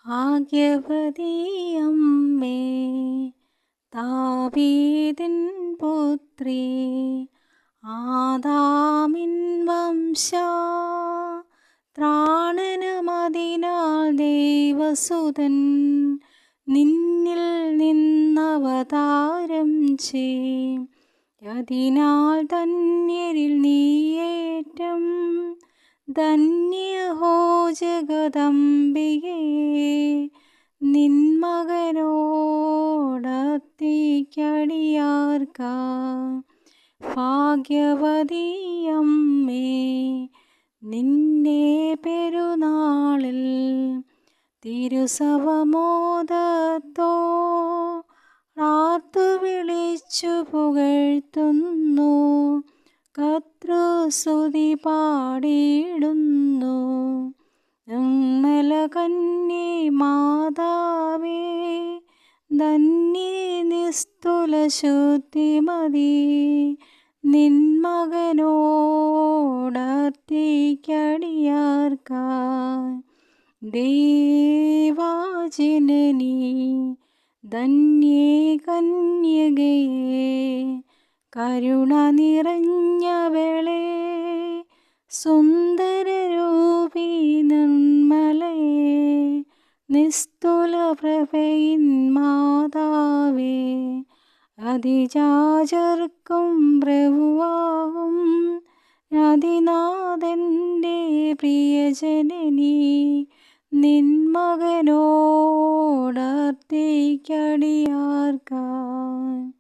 ഭാഗ്യവതിയമ്മേ, ദാവീദിൻ പുത്രി, ആദാമിൻ ത്രാണനമതിനാൽ ദൈവസുതൻ നിന്നിൽ നിന്നവതാരം ചെയ്യും. അതിനാൽ ധന്യരിൽ നീയേറ്റം ധന്യഹോ ജഗദംബികേ, നിൻ മകനോടത്തിക്കടിയാർക്കാ. ഭാഗ്യവതിയമ്മേ, നിന്നെ പെരുനാളിൽ തിരുസവമോദത്തോടാർത്തു വിളിച്ചു പുകഴ്ത്തുന്നു, കർത്തൃസ്തുതി പാടിയിടുന്നു. നിർമ്മലകന്യേ മാതാവേ, ധന്യേ നിസ്തുല ശുദ്ധിമതി, നിൻ മകനോടത്തിക്കടിയാർക്കായി. ദൈവജനനീ ധന്യേ കന്യകയേ, കരുണ നിറഞ്ഞവളേ, സുന്ദരരൂപി നിർമ്മലയേ, നിസ്തുല പ്രഭയിൻ മാതാവേ, അതിജാജർക്കും പ്രഭുവാകും അതിനാഥൻ്റെ പ്രിയജനനീ, നിൻ മകനോടത്തിക്കടിയാർക്കായി.